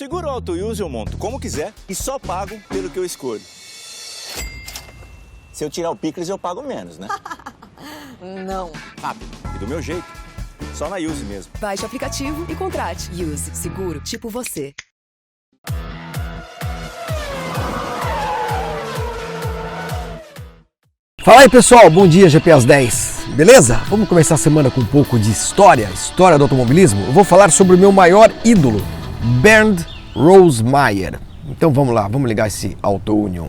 Seguro Auto Use eu monto como quiser e só pago pelo que eu escolho. Se eu tirar o picles, eu pago menos, né? Não. Rápido e do meu jeito. Só na Use mesmo. Baixe o aplicativo e contrate. Use. Seguro tipo você. Fala aí pessoal, bom dia GP às 10, beleza? Vamos começar a semana com um pouco de história do automobilismo. Eu vou falar sobre o meu maior ídolo, Bernd Rosemeyer. Então vamos lá, vamos ligar esse Auto Union.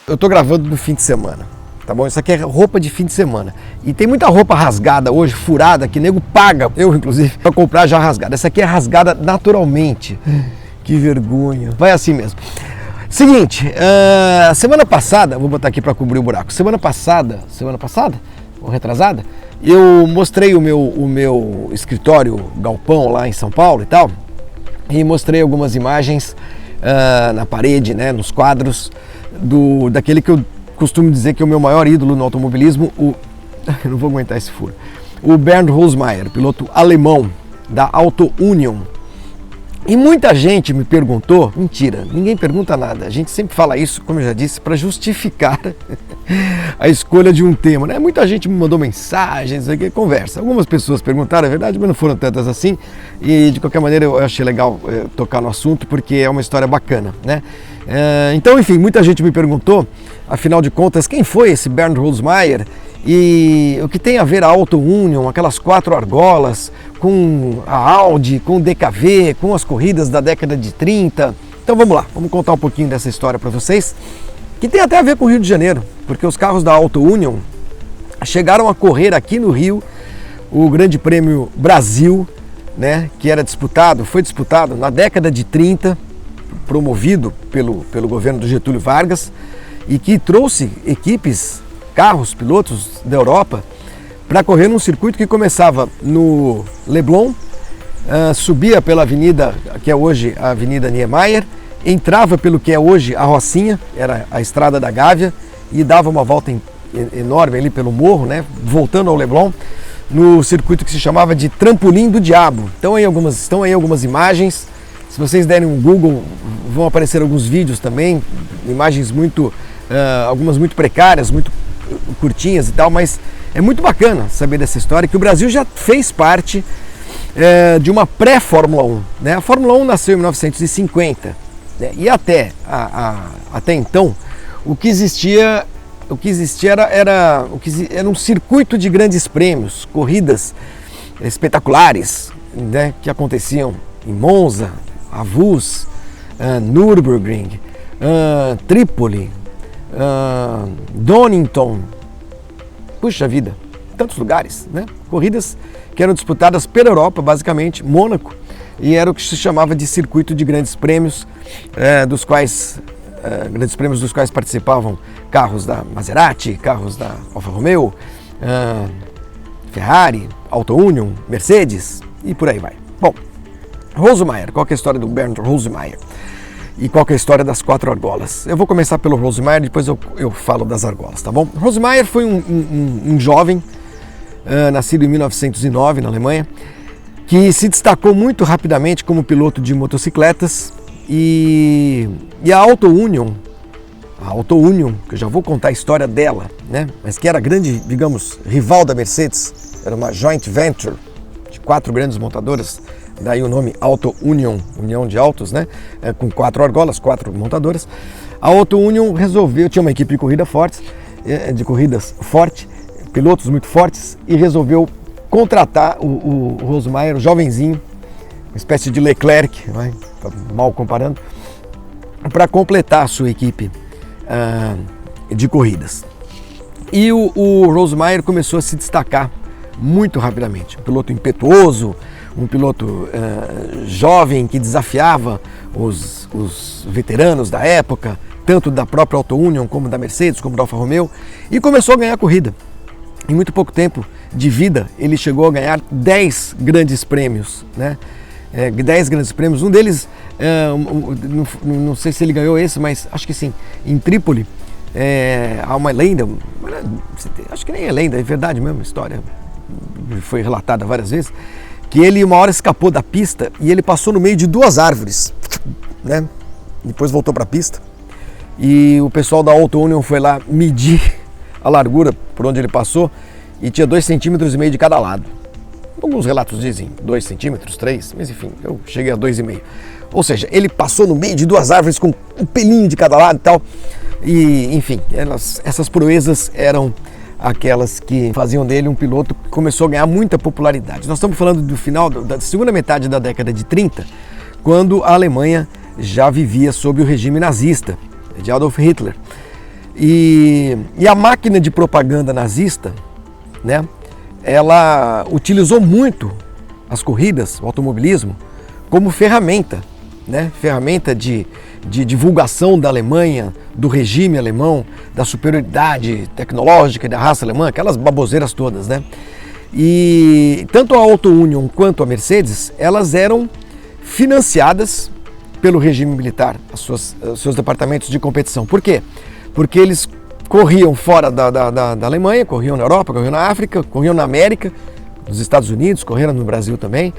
Eu tô gravando no fim de semana, tá bom? Isso aqui é roupa de fim de semana. E tem muita roupa rasgada hoje, furada, que nego paga, eu inclusive, pra comprar já rasgada. Essa aqui é rasgada naturalmente. Que vergonha. Vai assim mesmo. Seguinte, semana passada, vou botar aqui pra cobrir o buraco. Semana passada, ou retrasada, eu mostrei o meu escritório galpão lá em São Paulo e tal. E mostrei algumas imagens na parede, né, nos quadros, daquele que eu costumo dizer que é o meu maior ídolo no automobilismo, eu não vou aguentar esse furo, o Bernd Rosemeyer, piloto alemão da Auto Union. E muita gente me perguntou, mentira, ninguém pergunta nada, a gente sempre fala isso, como eu já disse, para justificar a escolha de um tema, né? Muita gente me mandou mensagens, conversa, algumas pessoas perguntaram, é verdade, mas não foram tantas assim, e de qualquer maneira eu achei legal tocar no assunto, porque é uma história bacana, né? Então, enfim, muita gente me perguntou, afinal de contas, quem foi esse Bernd Rosemeyer e o que tem a ver a Auto Union, aquelas 4 argolas, com a Audi, com o DKV, com as corridas da década de 30. Então vamos lá, vamos contar um pouquinho dessa história para vocês, que tem até a ver com o Rio de Janeiro, porque os carros da Auto Union chegaram a correr aqui no Rio o Grande Prêmio Brasil, né, que foi disputado na década de 30, promovido pelo governo do Getúlio Vargas, e que trouxe equipes, carros, pilotos da Europa para correr num circuito que começava no Leblon, subia pela avenida que é hoje a Avenida Niemeyer, entrava pelo que é hoje a Rocinha, era a Estrada da Gávea, e dava uma volta enorme ali pelo morro, né, voltando ao Leblon, no circuito que se chamava de Trampolim do Diabo. Estão aí algumas imagens. Se vocês derem um Google, vão aparecer alguns vídeos também, imagens algumas muito precárias, muito curtinhas e tal, mas é muito bacana saber dessa história, que o Brasil já fez parte de uma pré-Fórmula 1. Né? A Fórmula 1 nasceu em 1950, né? E até então, o que existia era um circuito de grandes prêmios, corridas espetaculares, né, que aconteciam em Monza, Avus, Nürburgring, Trípoli, Donington, puxa vida, tantos lugares, né? Corridas que eram disputadas pela Europa, basicamente, Mônaco, e era o que se chamava de circuito de grandes prêmios, dos quais participavam carros da Maserati, carros da Alfa Romeo, Ferrari, Auto Union, Mercedes e por aí vai. Bom, Rosemeyer, qual que é a história do Bernd Rosemeyer? E qual que é a história das 4 argolas? Eu vou começar pelo Rosemeyer, depois eu falo das argolas, tá bom? Rosemeyer foi um jovem, nascido em 1909 na Alemanha, que se destacou muito rapidamente como piloto de motocicletas, e a Auto Union, que eu já vou contar a história dela, né? Mas que era grande, digamos, rival da Mercedes, era uma joint venture de 4 grandes montadoras, daí o nome Auto Union, união de autos, né? Com 4 argolas, 4 montadoras. A Auto Union tinha uma equipe de corridas forte, pilotos muito fortes, e resolveu contratar o Rosemeyer, o jovenzinho, uma espécie de Leclerc, mal comparando, para completar a sua equipe de corridas. E o Rosemeyer começou a se destacar muito rapidamente, um piloto impetuoso, um piloto jovem que desafiava os veteranos da época, tanto da própria Auto Union como da Mercedes, como da Alfa Romeo, e começou a ganhar corrida. Em muito pouco tempo de vida, ele chegou a ganhar 10 grandes prêmios, né? 10 grandes prêmios. Um deles, não sei se ele ganhou esse, mas acho que sim, em Trípoli. Há uma lenda, acho que nem é lenda, é verdade mesmo, a história foi relatada várias vezes, que ele uma hora escapou da pista e ele passou no meio de 2 árvores, né? Depois voltou para a pista e o pessoal da Auto Union foi lá medir a largura por onde ele passou e tinha 2,5 centímetros de cada lado. Alguns relatos dizem 2 centímetros, 3, mas enfim, eu cheguei a 2,5. Ou seja, ele passou no meio de 2 árvores com um pelinho de cada lado e tal. E, enfim, essas proezas eram aquelas que faziam dele um piloto que começou a ganhar muita popularidade. Nós estamos falando do final da segunda metade da década de 30, quando a Alemanha já vivia sob o regime nazista, de Adolf Hitler. E a máquina de propaganda nazista, né, ela utilizou muito as corridas, o automobilismo, como ferramenta, né, ferramenta de divulgação da Alemanha, do regime alemão, da superioridade tecnológica da raça alemã, aquelas baboseiras todas, né? E tanto a Auto Union quanto a Mercedes, elas eram financiadas pelo regime militar, os seus departamentos de competição. Por quê? Porque eles corriam fora da Alemanha, corriam na Europa, corriam na África, corriam na América, nos Estados Unidos, correram no Brasil também.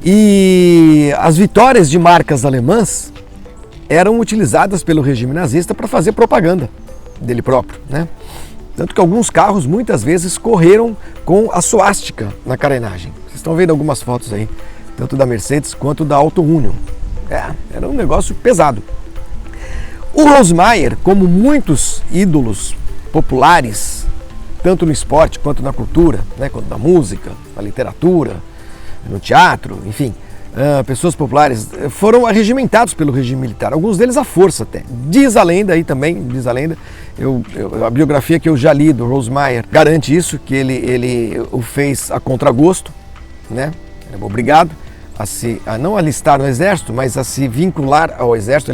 E as vitórias de marcas alemãs eram utilizadas pelo regime nazista para fazer propaganda dele próprio, né? Tanto que alguns carros muitas vezes correram com a suástica na carenagem. Vocês estão vendo algumas fotos aí, tanto da Mercedes quanto da Auto Union. Era um negócio pesado. O Rosmeier, como muitos ídolos populares, tanto no esporte quanto na cultura, né, quanto na música, na literatura, no teatro, enfim, pessoas populares, foram arregimentados pelo regime militar, alguns deles à força até. Diz a lenda aí também, diz a lenda, a biografia que eu já li do Rosmeier garante isso, que ele o fez a contragosto, né? Ele é obrigado a não alistar no exército, mas a se vincular ao exército.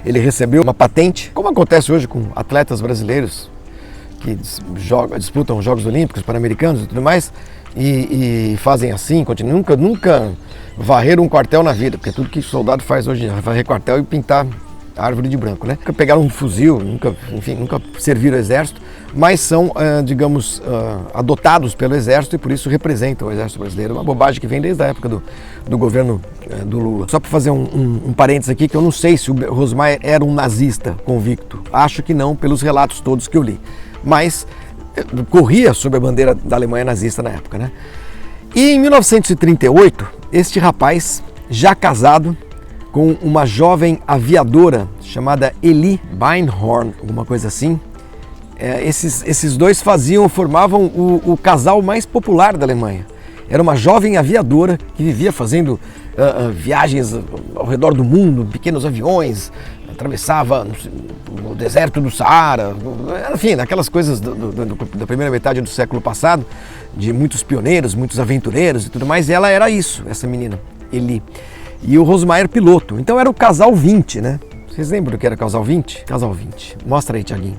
Ele recebeu uma patente, como acontece hoje com atletas brasileiros que disputam os Jogos Olímpicos, Pan-Americanos e tudo mais, e fazem assim, continuam, nunca varreram um quartel na vida, porque tudo que soldado faz hoje é varrer quartel e pintar árvore de branco, né? Nunca pegaram um fuzil, nunca serviram ao exército, mas são, digamos, adotados pelo exército e por isso representam o exército brasileiro. Uma bobagem que vem desde a época do governo do Lula. Só para fazer um parênteses aqui, que eu não sei se o Rosmeier era um nazista convicto. Acho que não, pelos relatos todos que eu li. Mas corria sob a bandeira da Alemanha nazista na época, né? E em 1938, este rapaz, já casado com uma jovem aviadora chamada Elie Beinhorn, alguma coisa assim, esses dois formavam o casal mais popular da Alemanha. Era uma jovem aviadora que vivia fazendo viagens ao redor do mundo, pequenos aviões, atravessava o deserto do Saara, enfim, aquelas coisas da primeira metade do século passado, de muitos pioneiros, muitos aventureiros e tudo mais. E ela era isso, essa menina, Elie. E o Rosmeier piloto. Então era o casal 20, né? Vocês lembram do que era o casal 20? Casal 20. Mostra aí, Thiaguinho.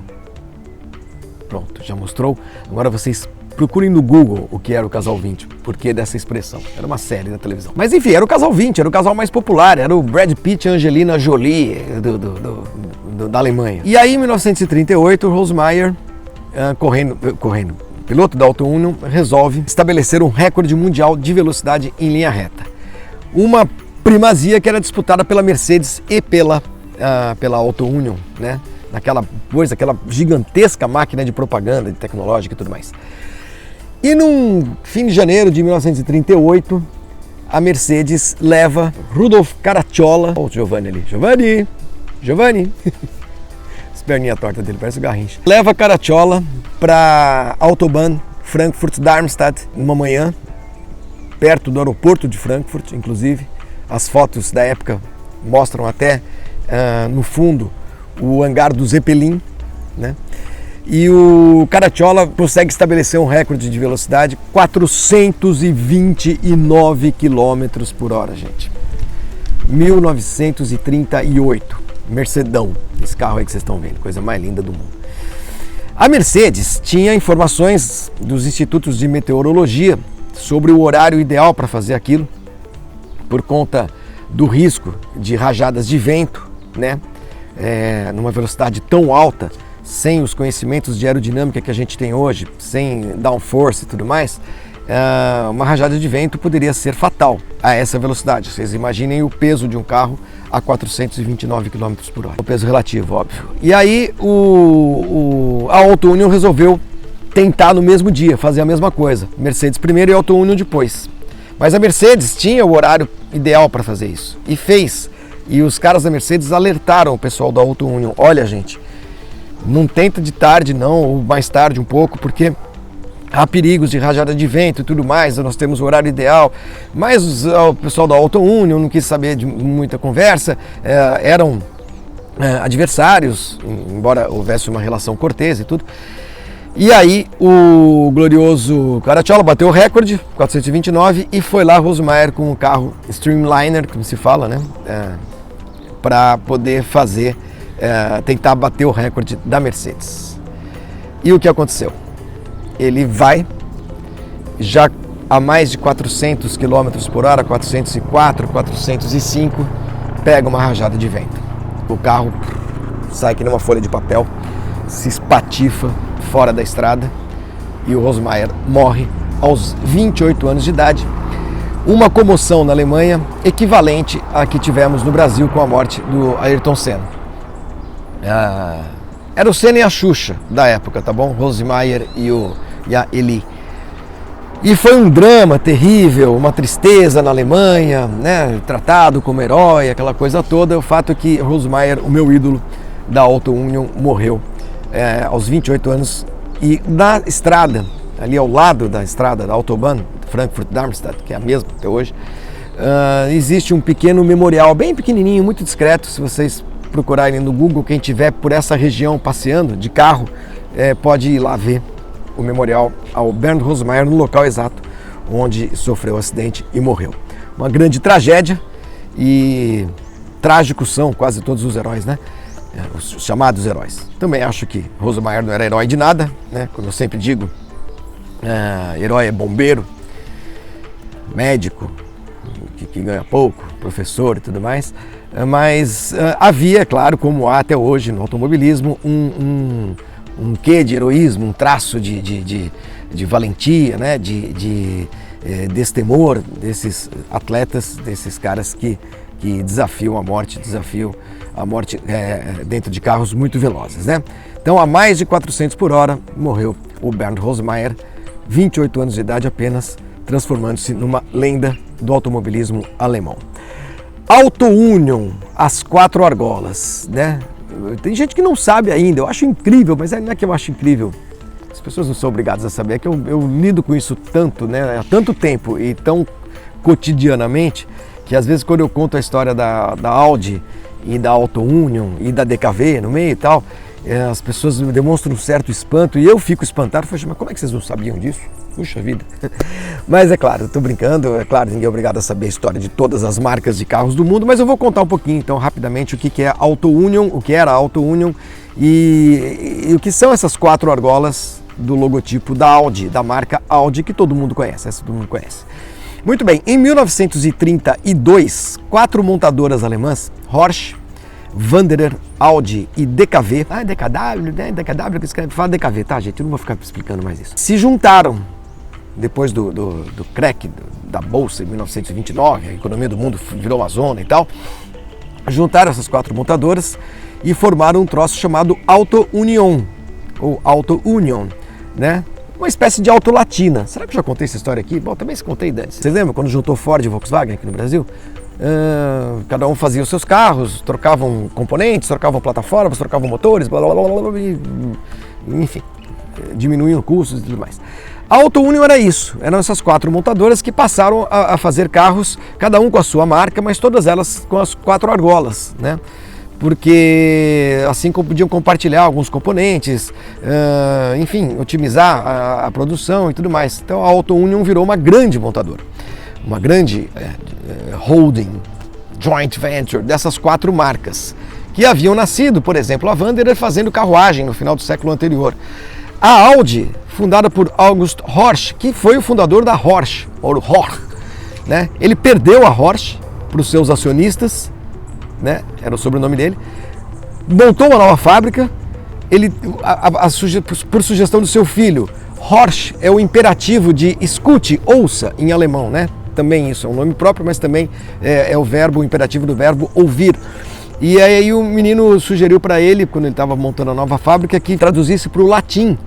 Pronto, já mostrou. Agora vocês procurem no Google o que era o casal 20, porque dessa expressão. Era uma série da televisão. Mas enfim, era o casal 20, era o casal mais popular, era o Brad Pitt e Angelina Jolie da Alemanha. E aí, em 1938, o Rosmeier, correndo, piloto da Auto Union, resolve estabelecer um recorde mundial de velocidade em linha reta. Uma primazia que era disputada pela Mercedes e pela Auto Union, né? Aquela gigantesca máquina de propaganda, de tecnológica e tudo mais. E no fim de janeiro de 1938, a Mercedes leva Rudolf Caracciola, olha o Giovanni ali, Giovanni, as perninhas tortas dele, parece o Garrincha. Leva Caracciola para Autobahn Frankfurt-Darmstadt, numa manhã, perto do aeroporto de Frankfurt, inclusive. As fotos da época mostram até, no fundo, o hangar do Zeppelin, né? E o Caracciola consegue estabelecer um recorde de velocidade, 429 km por hora, gente. 1938, Mercedão, esse carro aí que vocês estão vendo, coisa mais linda do mundo. A Mercedes tinha informações dos institutos de meteorologia sobre o horário ideal para fazer aquilo, por conta do risco de rajadas de vento, né? Numa velocidade tão alta, sem os conhecimentos de aerodinâmica que a gente tem hoje, sem downforce e tudo mais, uma rajada de vento poderia ser fatal a essa velocidade. Vocês imaginem o peso de um carro a 429 km por hora. O peso relativo, óbvio. E aí a Auto Union resolveu tentar no mesmo dia, fazer a mesma coisa. Mercedes primeiro e Auto Union depois. Mas a Mercedes tinha o horário ideal para fazer isso e fez. E os caras da Mercedes alertaram o pessoal da Auto Union: olha, gente, não tenta de tarde não, ou mais tarde um pouco, porque há perigos de rajada de vento e tudo mais, nós temos o horário ideal. Mas o pessoal da Auto Union não quis saber de muita conversa, eram adversários, embora houvesse uma relação cortês e tudo. E aí o glorioso Caracciola bateu o recorde, 429, e foi lá Rosemeyer com o carro Streamliner, como se fala, né? Para poder fazer, tentar bater o recorde da Mercedes. E o que aconteceu? Ele vai já a mais de 400 km por hora, 404, 405, pega uma rajada de vento. O carro sai que nem uma folha de papel, se espatifa fora da estrada e o Rosemeyer morre aos 28 anos de idade. Uma comoção na Alemanha equivalente à que tivemos no Brasil com a morte do Ayrton Senna. Era o Senna e a Xuxa da época, tá bom? Rosemeyer e a Eli. E foi um drama terrível, uma tristeza na Alemanha, né? Tratado como herói, aquela coisa toda. O fato é que Rosemeyer, o meu ídolo da Auto Union, morreu aos 28 anos. E na estrada, ali ao lado da estrada da Autobahn, Frankfurt-Darmstadt, que é a mesma até hoje, existe um pequeno memorial, bem pequenininho, muito discreto. Se vocês procurarem no Google, quem estiver por essa região passeando de carro, pode ir lá ver o memorial ao Bernd Rosemeyer, no local exato onde sofreu o acidente e morreu. Uma grande tragédia, e trágicos são quase todos os heróis, né? Os chamados heróis. Também acho que Rosemeyer não era herói de nada, né? Como eu sempre digo, herói é bombeiro, médico, que ganha pouco, professor e tudo mais. Mas havia, claro, como há até hoje no automobilismo, um quê de heroísmo, um traço de valentia, né? de destemor desses atletas, desses caras que desafiam a morte, dentro de carros muito velozes, né? Então, a mais de 400 por hora, morreu o Bernd Rosemeyer, 28 anos de idade apenas, transformando-se numa lenda do automobilismo alemão. Auto Union, as 4 argolas, né? Tem gente que não sabe ainda, eu acho incrível, mas não é que eu acho incrível. As pessoas não são obrigadas a saber, é que eu lido com isso tanto, né? Há tanto tempo e tão cotidianamente, que às vezes quando eu conto a história da Audi e da Auto Union e da DKV no meio e tal, as pessoas demonstram um certo espanto e eu fico espantado. Mas como é que vocês não sabiam disso? Puxa vida. Mas é claro, estou brincando, é claro, ninguém é obrigado a saber a história de todas as marcas de carros do mundo, mas eu vou contar um pouquinho então rapidamente o que é a Auto Union, o que era a Auto Union e o que são essas 4 argolas do logotipo da Audi, da marca Audi, que todo mundo conhece, essa todo mundo conhece. Muito bem, em 1932, 4 montadoras alemãs, Horch, Wanderer, Audi e DKV, DKW, né? DKW que escreve, fala DKV, tá, gente? Eu não vou ficar explicando mais isso. Se juntaram depois do crack da Bolsa em 1929, a economia do mundo virou uma zona e tal, juntaram essas 4 montadoras e formaram um troço chamado Auto Union, ou Auto Union, né? Uma espécie de auto latina. Será que eu já contei essa história aqui? Bom, também se contei antes. Vocês lembram quando juntou Ford e Volkswagen aqui no Brasil? Cada um fazia os seus carros, trocavam componentes, trocavam plataformas, trocavam motores, blá blá blá blá, enfim, diminuíam custos e tudo mais. A Auto Union era isso, eram essas 4 montadoras que passaram a fazer carros, cada um com a sua marca, mas todas elas com as 4 argolas, né? Porque assim podiam compartilhar alguns componentes, enfim, otimizar a produção e tudo mais. Então a Auto Union virou uma grande montadora, uma grande holding, joint venture dessas 4 marcas, que haviam nascido, por exemplo, a Wanderer fazendo carruagem no final do século anterior. A Audi, fundada por August Horch, que foi o fundador da Horch, ou Horch, né? Ele perdeu a Horsch para os seus acionistas, né? Era o sobrenome dele. Montou uma nova fábrica. Ele, por sugestão do seu filho, Horsch é o imperativo de escute, ouça em alemão, né? Também isso é um nome próprio, mas também é o imperativo do verbo ouvir. E aí o menino sugeriu para ele, quando ele estava montando a nova fábrica, que traduzisse para o latim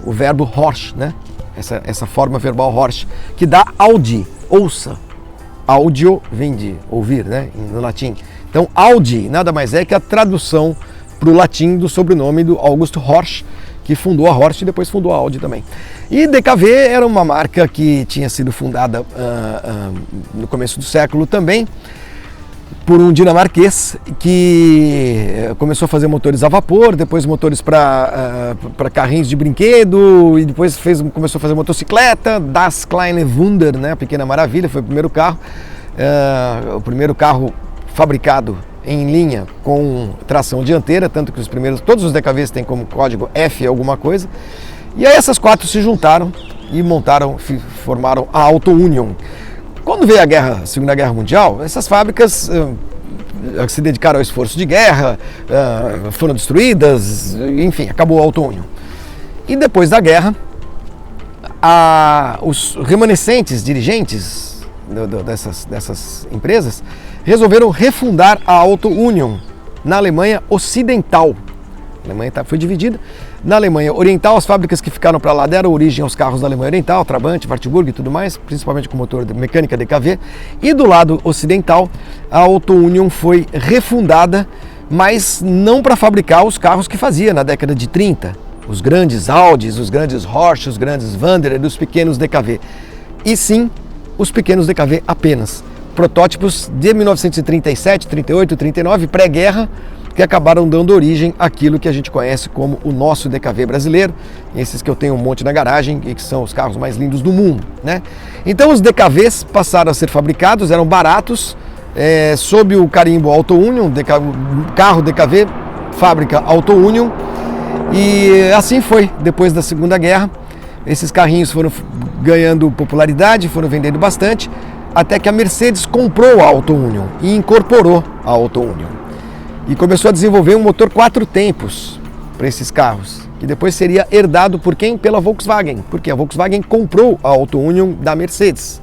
o verbo Horsch, né? Essa forma verbal Horsch, que dá audi, ouça. Audio vem de ouvir, né? No latim. Então, audi nada mais é que a tradução para o latim do sobrenome do August Horsch, que fundou a Horsch e depois fundou a Audi também. E DKV era uma marca que tinha sido fundada no começo do século também por um dinamarquês que começou a fazer motores a vapor, depois motores para carrinhos de brinquedo, e depois começou a fazer motocicleta. Das Kleine Wunder, né? A Pequena Maravilha, foi o primeiro carro fabricado em linha com tração dianteira, tanto que todos os DKVs têm como código F alguma coisa. E aí essas quatro se juntaram e formaram a Auto Union. Quando veio a Segunda Guerra Mundial, essas fábricas se dedicaram ao esforço de guerra, foram destruídas, enfim, acabou a Auto Union. E depois da guerra, os remanescentes dirigentes dessas empresas resolveram refundar a Auto Union na Alemanha Ocidental. A Alemanha foi dividida. Na Alemanha Oriental, as fábricas que ficaram para lá deram origem aos carros da Alemanha Oriental, Trabant, Wartburg e tudo mais, principalmente com motor de mecânica DKV. E do lado ocidental, a Auto Union foi refundada, mas não para fabricar os carros que fazia na década de 30. Os grandes Audis, os grandes Horsch, os grandes Wanderer, os pequenos DKV. E sim, os pequenos DKV apenas. Protótipos de 1937, 38, 39, pré-guerra, que acabaram dando origem àquilo que a gente conhece como o nosso DKV brasileiro, esses que eu tenho um monte na garagem e que são os carros mais lindos do mundo, né? Então os DKVs passaram a ser fabricados, eram baratos, sob o carimbo Auto Union, carro DKV, fábrica Auto Union, e assim foi, depois da Segunda Guerra, esses carrinhos foram ganhando popularidade, foram vendendo bastante, até que a Mercedes comprou a Auto Union e incorporou a Auto Union. E começou a desenvolver um motor 4 tempos para esses carros, que depois seria herdado por quem? Pela Volkswagen, porque a Volkswagen comprou a Auto Union da Mercedes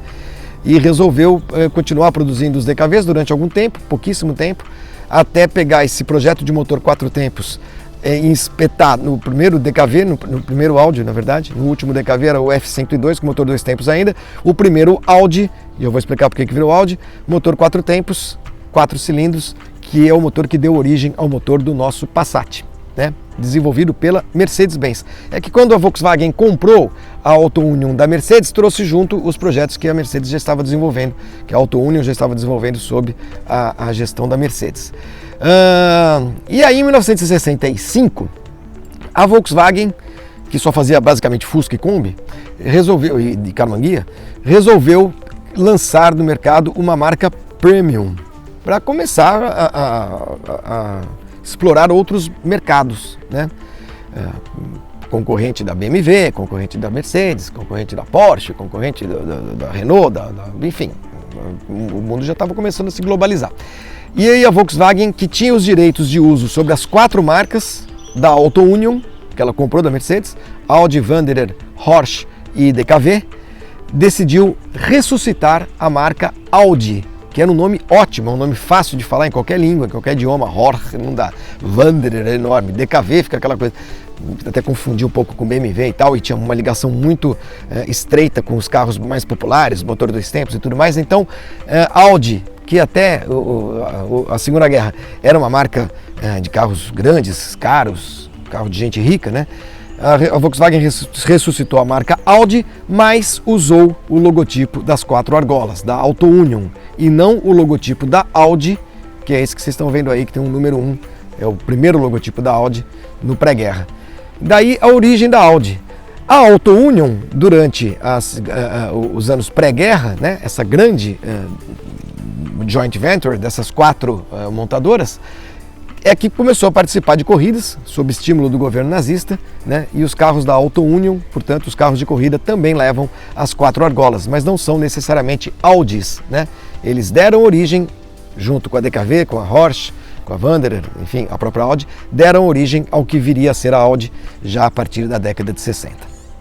e resolveu continuar produzindo os DKVs durante algum tempo, pouquíssimo tempo, até pegar esse projeto de motor 4 tempos e espetar no primeiro DKV, no primeiro Audi, na verdade, no último DKV era o F102, com motor 2 tempos ainda, o primeiro Audi, e eu vou explicar porque que virou Audi, motor 4 tempos, 4 cilindros, que é o motor que deu origem ao motor do nosso Passat, né? Desenvolvido pela Mercedes-Benz. É que quando a Volkswagen comprou a Auto Union da Mercedes, trouxe junto os projetos que a Mercedes já estava desenvolvendo, que a Auto Union já estava desenvolvendo sob a gestão da Mercedes. E aí, em 1965, a Volkswagen, que só fazia basicamente Fusca e Kombi, e de Carmanguia, resolveu lançar no mercado uma marca premium, para começar a explorar outros mercados, né? Concorrente da BMW, concorrente da Mercedes, concorrente da Porsche, concorrente da Renault, enfim, o mundo já estava começando a se globalizar. E aí a Volkswagen, que tinha os direitos de uso sobre as 4 marcas da Auto Union, que ela comprou da Mercedes, Audi, Wanderer, Horsch e DKV, decidiu ressuscitar a marca Audi, que era um nome ótimo, um nome fácil de falar em qualquer língua, em qualquer idioma. Horsch não dá, Wanderer é enorme, DKV fica aquela coisa, até confundir um pouco com BMW e tal, e tinha uma ligação muito estreita com os carros mais populares, motor 2 tempos e tudo mais. Então Audi, que até a Segunda Guerra era uma marca de carros grandes, caros, carro de gente rica, né? A Volkswagen ressuscitou a marca Audi, mas usou o logotipo das 4 argolas, da Auto Union, e não o logotipo da Audi, que é esse que vocês estão vendo aí, que tem um número 1, é o primeiro logotipo da Audi no pré-guerra. Daí a origem da Audi. A Auto Union, durante os anos pré-guerra, né, essa grande joint venture dessas 4 montadoras, é que começou a participar de corridas, sob estímulo do governo nazista, né? E os carros da Auto Union, portanto, os carros de corrida também levam as 4 argolas, mas não são necessariamente Audis, né? Eles deram origem, junto com a DKV, com a Porsche, com a Wanderer, enfim, a própria Audi, deram origem ao que viria a ser a Audi já a partir da década de 60.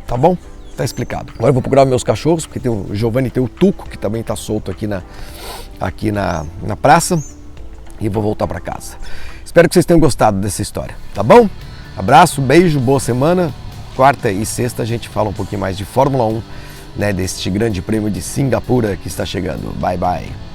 Tá bom? Tá explicado. Agora eu vou procurar meus cachorros, porque tem o Giovanni e tem o Tuco, que também está solto aqui na praça, e vou voltar para casa. Espero que vocês tenham gostado dessa história, tá bom? Abraço, beijo, boa semana. Quarta e sexta a gente fala um pouquinho mais de Fórmula 1, né, deste grande prêmio de Singapura que está chegando. Bye, bye.